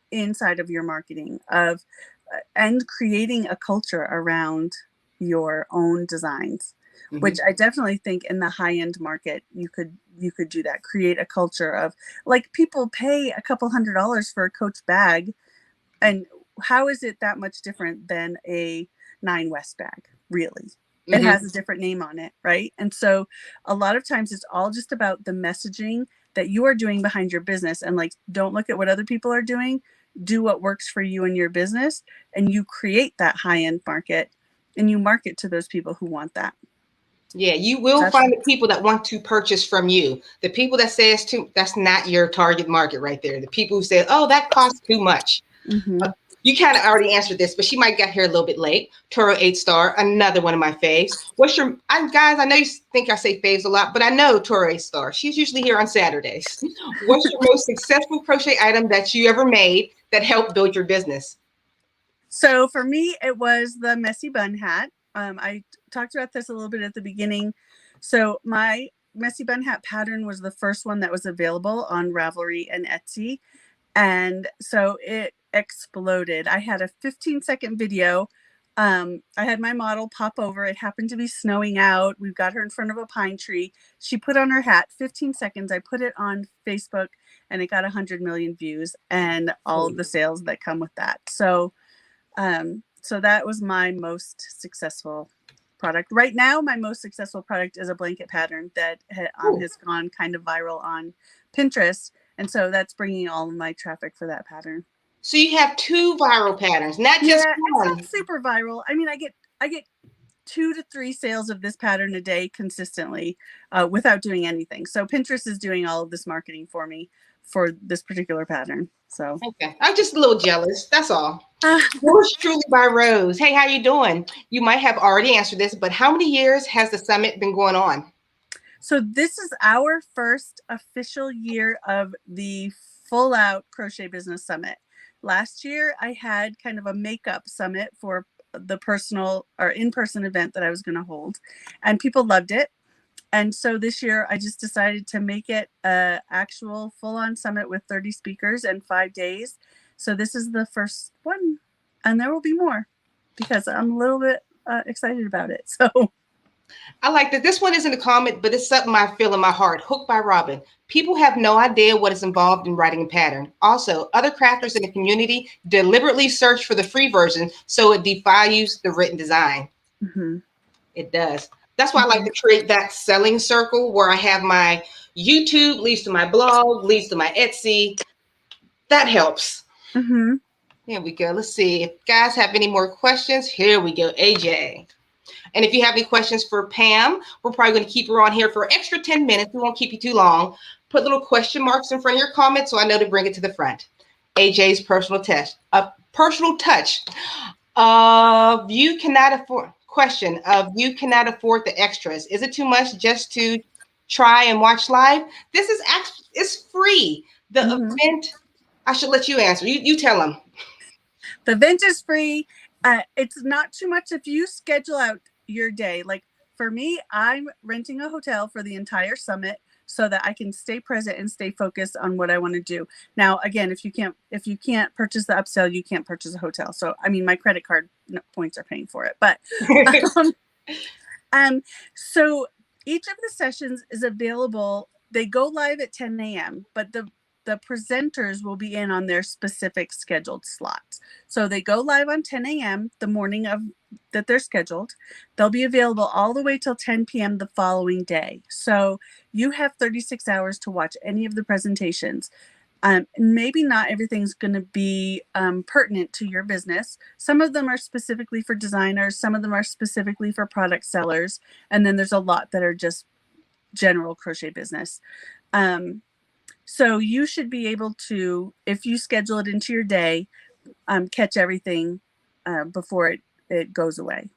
[SPEAKER 2] inside of your marketing and creating a culture around your own designs, which I definitely think in the high-end market, you could do that. Create a culture of, like, people pay a couple $100s for a Coach bag. And how is it that much different than a 9 West bag? Really? It has a different name on it, right? And so a lot of times it's all just about the messaging that you are doing behind your business. And like, don't look at what other people are doing. Do what works for you and your business, and you create that high-end market, and you market to those people who want that.
[SPEAKER 1] Yeah, you will find the people that want to purchase from you. The people that say that's not your target market right there. The people who say, oh, that costs too much. You kind of already answered this, but she might get here a little bit late. Toro 8-star, another one of my faves. Guys, I know you think I say faves a lot, but I know Toro 8-star. She's usually here on Saturdays. What's your most successful crochet item that you ever made that helped build your business?
[SPEAKER 2] So for me, it was the messy bun hat. I talked about this a little bit at the beginning. So my messy bun hat pattern was the first one that was available on Ravelry and Etsy. And so it exploded. I had a 15-second video. I had my model pop over. It happened to be snowing out. We've got her in front of a pine tree. She put on her hat, 15 seconds. I put it on Facebook, and it got 100 million views and all of the sales that come with that. So that was my most successful product. Right now, my most successful product is a blanket pattern that has gone kind of viral on Pinterest. And so that's bringing all of my traffic for that pattern.
[SPEAKER 1] So you have 2 viral patterns, not just one.
[SPEAKER 2] It's not super viral. I mean, I get 2 to 3 sales of this pattern a day consistently without doing anything. So Pinterest is doing all of this marketing for me for this particular pattern. So
[SPEAKER 1] okay, I'm just a little jealous. That's all. Yours truly by Rose. Hey, how you doing? You might have already answered this, but how many years has the summit been going on?
[SPEAKER 2] So this is our first official year of the full out Crochet Business Summit. Last year, I had kind of a makeup summit for the personal or in-person event that I was going to hold, and people loved it. And so this year, I just decided to make it an actual full-on summit with 30 speakers and 5 days. So this is the first one, and there will be more because I'm a little bit excited about it. So
[SPEAKER 1] I like that. This one isn't a comment, but it's something I feel in my heart. Hooked by Robin. People have no idea what is involved in writing a pattern. Also, other crafters in the community deliberately search for the free version, so it devalues the written design. It does. That's why I like to create that selling circle where I have my YouTube leads to my blog, leads to my Etsy. That helps.
[SPEAKER 2] Mm-hmm.
[SPEAKER 1] Here we go. Let's see if guys have any more questions. Here we go, AJ. And if you have any questions for Pam, we're probably going to keep her on here for extra 10 minutes. We won't keep you too long. Put little question marks in front of your comments so I know to bring it to the front. AJ's personal touch. Personal touch. You cannot afford you cannot afford the extras. Is it too much just to try and watch live? This is actually it's free. The event, I should let you answer. You tell them.
[SPEAKER 2] The event is free. It's not too much if you schedule out your day. Like for me, I'm renting a hotel for the entire summit so that I can stay present and stay focused on what I want to do. Now, again, if you can't purchase the upsell, you can't purchase a hotel. So, I mean, my credit card points are paying for it. But so each of the sessions is available. They go live at 10 a.m., but the presenters will be in on their specific scheduled slots. So they go live on 10 a.m. the morning of that they're scheduled. They'll be available all the way till 10 p.m. the following day. So you have 36 hours to watch any of the presentations. Maybe not everything's going to be pertinent to your business. Some of them are specifically for designers. Some of them are specifically for product sellers. And then there's a lot that are just general crochet business. So you should be able to, if you schedule it into your day, catch everything before it goes away.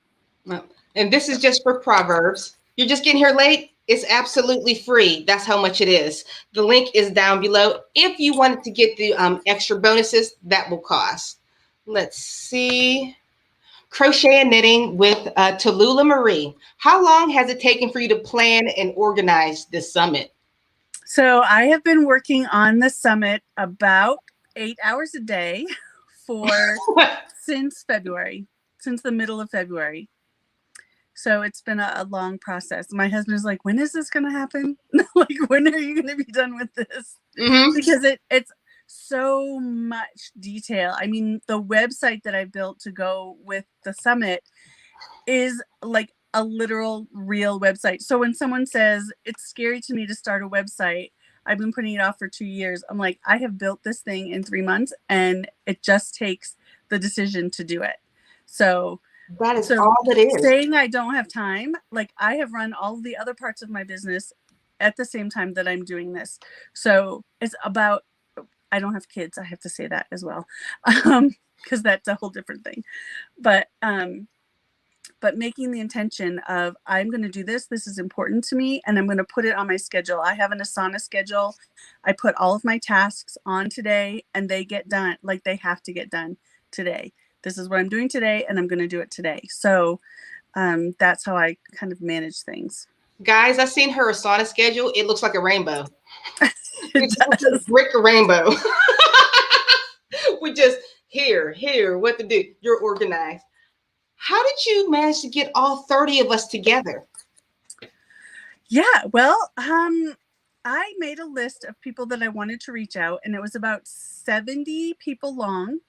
[SPEAKER 1] And this is just for Proverbs. You're just getting here late. It's absolutely free. That's how much it is. The link is down below. If you wanted to get the extra bonuses, that will cost. Let's see. Crochet and knitting with Tallulah Marie. How long has it taken for you to plan and organize this summit?
[SPEAKER 2] So I have been working on the summit about 8 hours a day since February, since the middle of February. So it's been a long process. My husband's like, when is this going to happen? Like, when are you going to be done with this? Mm-hmm. Because it's so much detail. I mean, the website that I built to go with the summit is like a literal real website. So when someone says it's scary to me to start a website, I've been putting it off for 2 years. I'm like, I have built this thing in 3 months and it just takes the decision to do it. So
[SPEAKER 1] that is all it is.
[SPEAKER 2] Saying I don't have time, like I have run all the other parts of my business at the same time that I'm doing this. So it's about, I don't have kids. I have to say that as well. Because that's a whole different thing. But making the intention of I'm going to do this. This is important to me. And I'm going to put it on my schedule. I have an Asana schedule. I put all of my tasks on today and they get done. Like they have to get done today. This is what I'm doing today and I'm going to do it today. So that's how I kind of manage things.
[SPEAKER 1] Guys, I've seen her Asana schedule. It looks like a rainbow. It's a brick rainbow. We just here, what to do. You're organized. How did you manage to get all 30 of us together?
[SPEAKER 2] Yeah, well, I made a list of people that I wanted to reach out, and it was about 70 people long.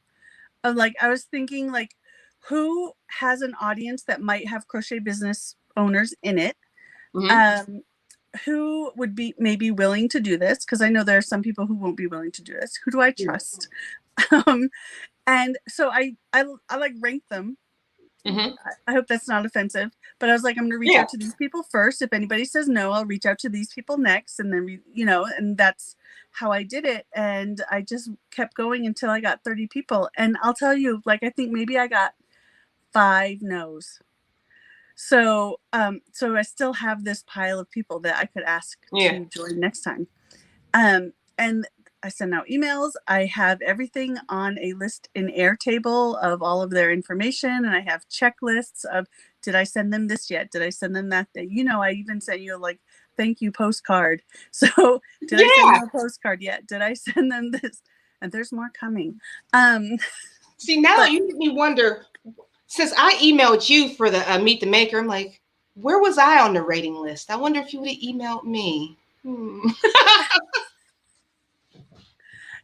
[SPEAKER 2] Like, I was thinking, like, who has an audience that might have crochet business owners in it? Mm-hmm. Who would be maybe willing to do this? Because I know there are some people who won't be willing to do this. Who do I trust? And so I like ranked them. Mm-hmm. I hope that's not offensive, but I was like, I'm going to reach out to these people first. If anybody says no, I'll reach out to these people next. And then, and that's how I did it. And I just kept going until I got 30 people. And I'll tell you, like, I think maybe I got 5 no's. So I still have this pile of people that I could ask to join next time. And I send out emails. I have everything on a list in Airtable of all of their information. And I have checklists of, did I send them this yet? Did I send them that? I even sent you a thank you postcard. So did I send them a postcard yet? Did I send them this? And there's more coming.
[SPEAKER 1] See, now you make me wonder, since I emailed you for the Meet the Maker, I'm like, where was I on the rating list? I wonder if you would have emailed me.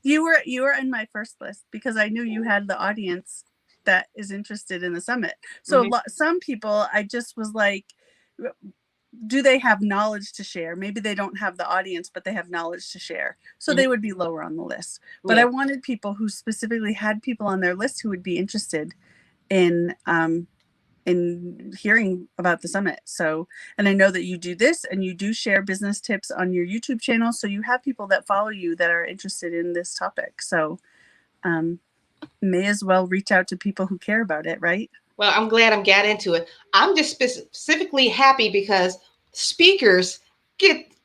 [SPEAKER 2] You were in my first list because I knew you had the audience that is interested in the summit. So some people, I just was like, do they have knowledge to share? Maybe they don't have the audience, but they have knowledge to share. So they would be lower on the list. But
[SPEAKER 1] Yeah.
[SPEAKER 2] I wanted people who specifically had people on their list who would be interested in hearing about the summit. So, and I know that you do this and you do share business tips on your YouTube channel. So you have people that follow you that are interested in this topic. So may as well reach out to people who care about it, right?
[SPEAKER 1] Well, I'm glad I'm got into it. I'm just specifically happy because speakers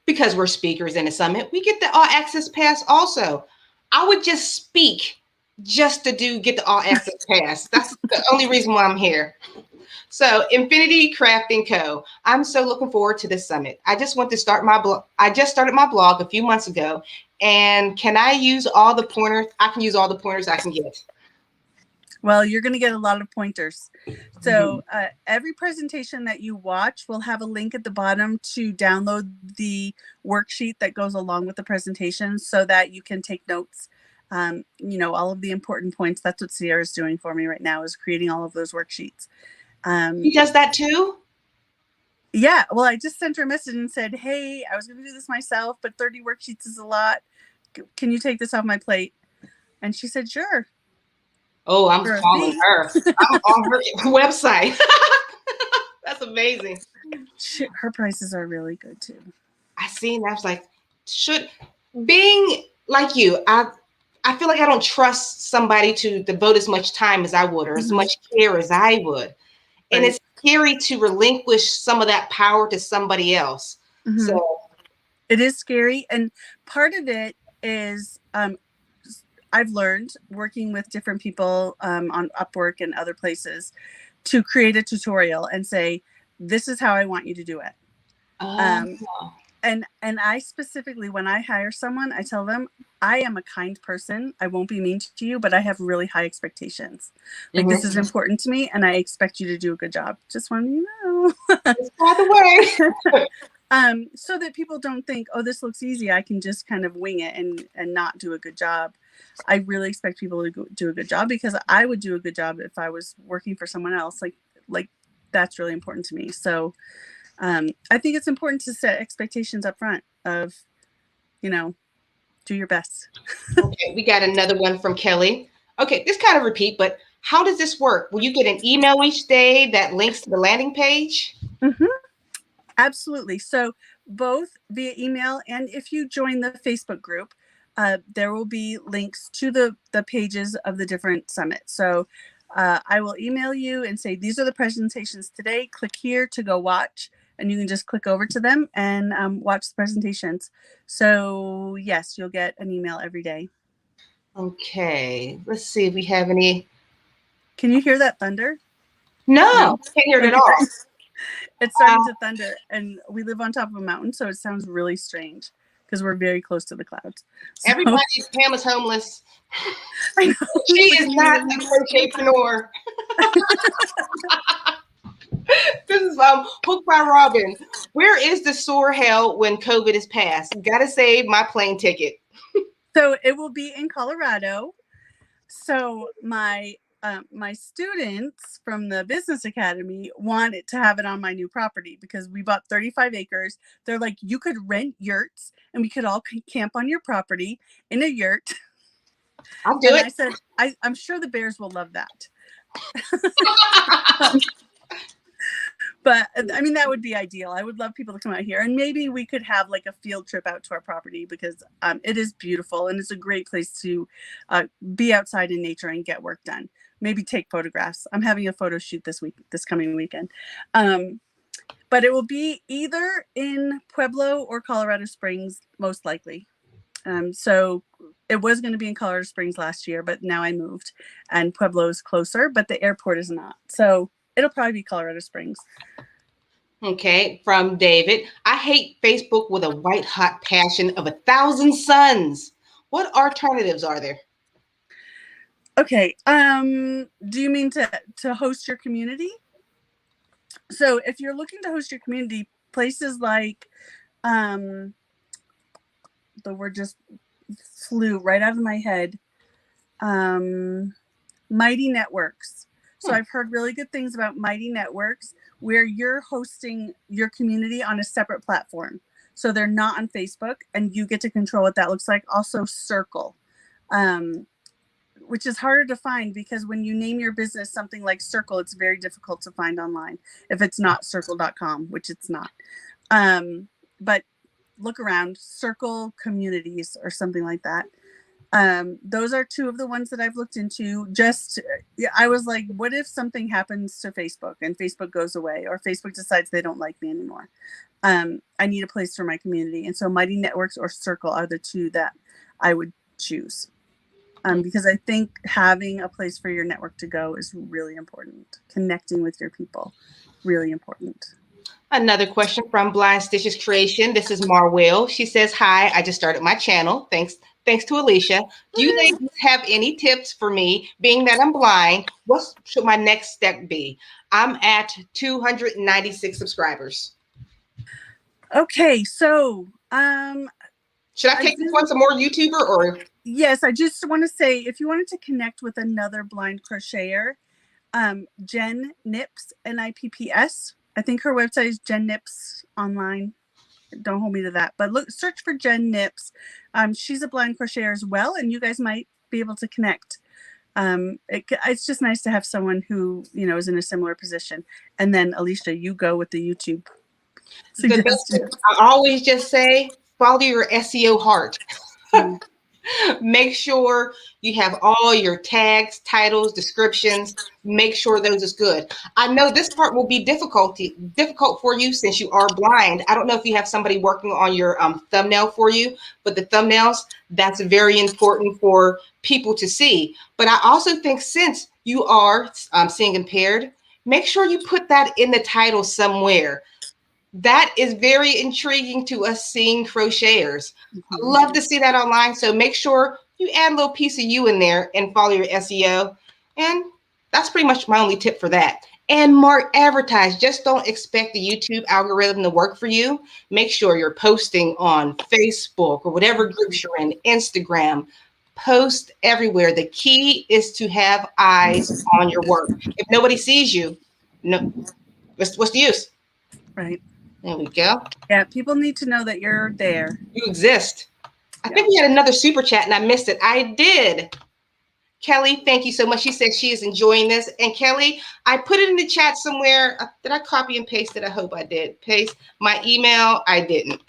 [SPEAKER 1] because we're speakers in the summit, we get the all access pass also. I would just speak just to get the all access pass. That's the only reason why I'm here. So Infinity Crafting Co. I'm so looking forward to this summit. I just want to start my blog. I just started my blog a few months ago. And can I use all the pointers? I can use all the pointers I can get.
[SPEAKER 2] Well, you're going to get a lot of pointers. So every presentation that you watch will have a link at the bottom to download the worksheet that goes along with the presentation so that you can take notes. You know, all of the important points. That's what Sierra's doing for me right now, is creating all of those worksheets.
[SPEAKER 1] He does that too?
[SPEAKER 2] Yeah. Well, I just sent her a message and said, hey, I was going to do this myself, but 30 worksheets is a lot. Can you take this off my plate? And she said, sure.
[SPEAKER 1] Oh, I'm calling her. I'm on her website. That's amazing.
[SPEAKER 2] Her prices are really good too.
[SPEAKER 1] I seen that. I was like, being like you, I feel like I don't trust somebody to devote as much time as I would or as much care as I would. And it's scary to relinquish some of that power to somebody else. So
[SPEAKER 2] it is scary. And part of it is I've learned working with different people on Upwork and other places to create a tutorial and say, this is how I want you to do it. And I specifically, when I hire someone, I tell them, I am a kind person. I won't be mean to you, but I have really high expectations. Like this is important to me and I expect you to do a good job. Just want you to know.
[SPEAKER 1] It's by the way.
[SPEAKER 2] So that people don't think, oh, this looks easy. I can just kind of wing it and not do a good job. I really expect people to do a good job because I would do a good job if I was working for someone else. Like that's really important to me. So I think it's important to set expectations up front of, you know, do your best.
[SPEAKER 1] Okay, we got another one from Kelly. Okay, this kind of repeat, but how does this work? Will you get an email each day that links to the landing page?
[SPEAKER 2] Absolutely. So both via email, and if you join the Facebook group, there will be links to the pages of the different summits. So I will email you and say, these are the presentations today. Click here to go watch. And you can just click over to them and watch the presentations. So yes, you'll get an email every day.
[SPEAKER 1] Okay, let's see if we have any.
[SPEAKER 2] Can you hear that thunder?
[SPEAKER 1] No, I can't hear it at all.
[SPEAKER 2] It's starting to thunder, and we live on top of a mountain, so it sounds really strange because we're very close to the clouds. So,
[SPEAKER 1] everybody's Pam is homeless. I know. She is not a crochetpreneur. This is Hooked by Robin. Where is the soar held when COVID is past? Gotta save my plane ticket.
[SPEAKER 2] So it will be in Colorado. So my students from the business academy wanted to have it on my new property because we bought 35 acres. They're like, you could rent yurts and we could all camp on your property in a yurt.
[SPEAKER 1] I'll do it.
[SPEAKER 2] I said, I'm sure the bears will love that. But I mean, that would be ideal. I would love people to come out here, and maybe we could have like a field trip out to our property because it is beautiful and it's a great place to be outside in nature and get work done. Maybe take photographs. I'm having a photo shoot this coming weekend. But it will be either in Pueblo or Colorado Springs, most likely. So it was going to be in Colorado Springs last year, but now I moved and Pueblo is closer, but the airport is not. So it'll probably be Colorado Springs.
[SPEAKER 1] Okay, from David. I hate Facebook with a white hot passion of 1,000 suns. What alternatives are there?
[SPEAKER 2] Okay. Do you mean to host your community? So if you're looking to host your community, places like the word just flew right out of my head. Mighty Networks. So I've heard really good things about Mighty Networks, where you're hosting your community on a separate platform. So they're not on Facebook, and you get to control what that looks like. Also Circle, which is harder to find because when you name your business something like Circle, it's very difficult to find online if it's not circle.com, which it's not. But look around, Circle Communities or something like that. Those are two of the ones that I've looked into. I was like, what if something happens to Facebook and Facebook goes away, or Facebook decides they don't like me anymore? I need a place for my community. And so Mighty Networks or Circle are the two that I would choose. Because I think having a place for your network to go is really important. Connecting with your people, really important.
[SPEAKER 1] Another question from Blind Stitches Creation. This is Marwell. She says, hi, I just started my channel. Thanks to Alicia. Do you ladies have any tips for me? Being that I'm blind, what should my next step be? I'm at 296 subscribers.
[SPEAKER 2] Okay, so
[SPEAKER 1] should I take this one some more YouTuber or?
[SPEAKER 2] Yes, I just want to say, if you wanted to connect with another blind crocheter, Jen Nips, Nipps. I think her website is Jen Nips online. Don't hold me to that, but search for Jen Nips. She's a blind crocheter as well, and you guys might be able to connect. It's just nice to have someone who, is in a similar position. And then Alicia, you go with the YouTube
[SPEAKER 1] suggestion. I always just say, follow your SEO heart. Make sure you have all your tags, titles, descriptions. Make sure those is good. I know this part will be difficult for you since you are blind. I don't know if you have somebody working on your thumbnail for you, but the thumbnails, that's very important for people to see. But I also think since you are seeing impaired, make sure you put that in the title somewhere. That is very intriguing to us seeing crocheters. I love to see that online. So make sure you add a little piece of you in there and follow your SEO. And that's pretty much my only tip for that. And mark advertise. Just don't expect the YouTube algorithm to work for you. Make sure you're posting on Facebook or whatever groups you're in, Instagram. Post everywhere. The key is to have eyes on your work. If nobody sees you, no, what's the use?
[SPEAKER 2] Right.
[SPEAKER 1] There we go.
[SPEAKER 2] Yeah, people need to know that you're there.
[SPEAKER 1] You exist. I think we had another super chat and I missed it. I did. Kelly, thank you so much. She said she is enjoying this. And Kelly, I put it in the chat somewhere. Did I copy and paste it? I hope I did. Paste my email. I didn't.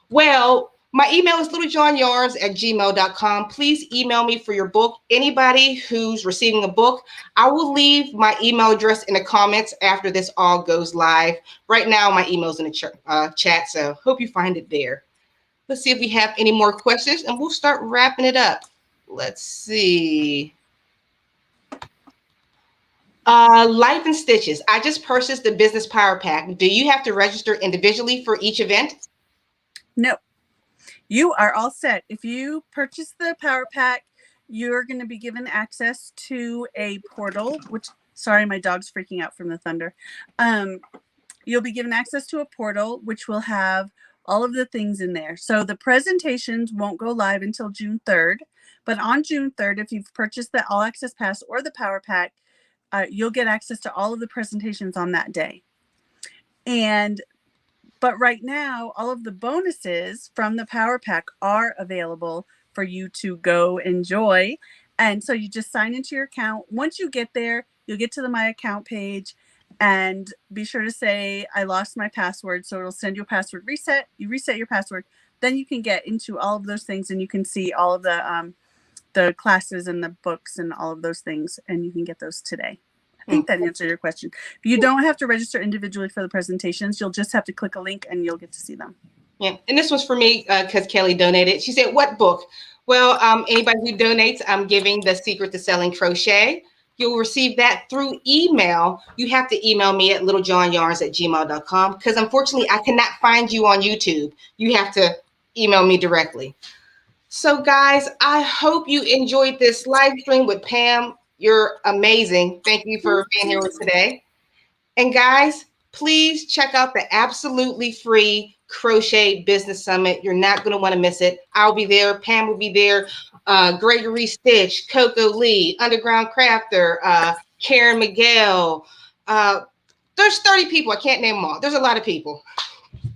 [SPEAKER 1] Well, my email is littlejohnyarns@gmail.com. Please email me for your book. Anybody who's receiving a book, I will leave my email address in the comments after this all goes live. Right now, my email's in the chat, so hope you find it there. Let's see if we have any more questions, and we'll start wrapping it up. Let's see. Life in Stitches. I just purchased the Business Power Pack. Do you have to register individually for each event?
[SPEAKER 2] No. You are all set. If you purchase the Power Pack, you're going to be given access to a portal, which, sorry, my dog's freaking out from the thunder. You'll be given access to a portal, which will have all of the things in there. So the presentations won't go live until June 3rd, but on June 3rd, if you've purchased the All Access Pass or the Power Pack, you'll get access to all of the presentations on that day. But right now, all of the bonuses from the Power Pack are available for you to go enjoy. And so you just sign into your account. Once you get there, you'll get to the My Account page and be sure to say, I lost my password. So it'll send you a password reset. You reset your password. Then you can get into all of those things and you can see all of the classes and the books and all of those things. And you can get those today. I think that answered your question. You don't have to register individually for the presentations. You'll just have to click a link and you'll get to see them.
[SPEAKER 1] Yeah, and this was for me because Kelly donated. She said, what book? Well, anybody who donates, I'm giving The Secret to Selling Crochet. You'll receive that through email. You have to email me at littlejohnyarns@gmail.com because unfortunately, I cannot find you on YouTube. You have to email me directly. So guys, I hope you enjoyed this live stream with Pam. You're amazing. Thank you for being here with today. And guys, please check out the absolutely free Crochet Business Summit. You're not going to want to miss it. I'll be there. Pam will be there. Gregory Stitch, Coco Lee, Underground Crafter, Karen Miguel. There's 30 people. I can't name them all. There's a lot of people.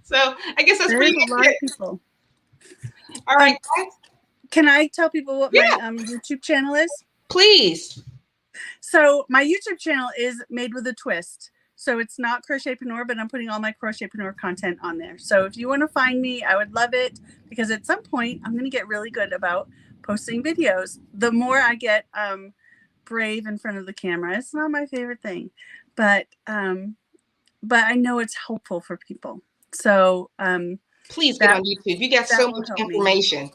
[SPEAKER 1] So I guess that's pretty much
[SPEAKER 2] a lot
[SPEAKER 1] it.
[SPEAKER 2] of people.
[SPEAKER 1] All right, guys.
[SPEAKER 2] Can I tell people what my YouTube channel is?
[SPEAKER 1] Please.
[SPEAKER 2] So my YouTube channel is Made with a Twist. So it's not Crochetpreneur, but I'm putting all my Crochetpreneur content on there. So if you want to find me, I would love it, because at some point I'm going to get really good about posting videos. The more I get brave in front of the camera, it's not my favorite thing, but I know it's helpful for people. So
[SPEAKER 1] please get on YouTube. You got so much information.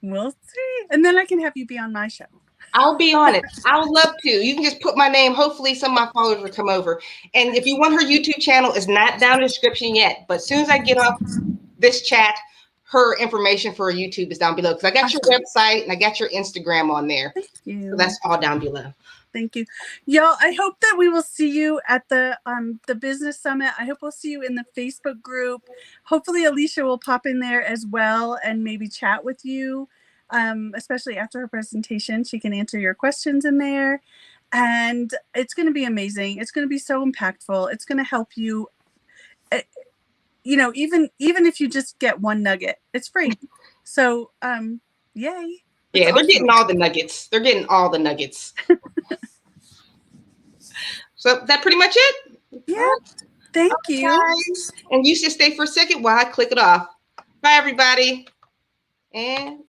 [SPEAKER 2] We'll see. And then I can have you be on my show.
[SPEAKER 1] I'll be on it. I would love to. You can just put my name. Hopefully some of my followers will come over. And if you want her YouTube channel, it's not down in the description yet. But as soon as I get off this chat, her information for her YouTube is down below. Because I got your website and I got your Instagram on there.
[SPEAKER 2] Thank you.
[SPEAKER 1] So that's all down below.
[SPEAKER 2] Thank you. Y'all, I hope that we will see you at the business summit. I hope we'll see you in the Facebook group. Hopefully Alicia will pop in there as well and maybe chat with you. Especially after her presentation, she can answer your questions in there, and it's going to be amazing. It's going to be so impactful. It's going to help you, you know, even if you just get one nugget, it's free. So, yay.
[SPEAKER 1] Yeah, they're getting all the nuggets. They're getting all the nuggets. So that pretty much it?
[SPEAKER 2] Yeah. Thank you.
[SPEAKER 1] Guys. And you should stay for a second while I click it off. Bye, everybody. And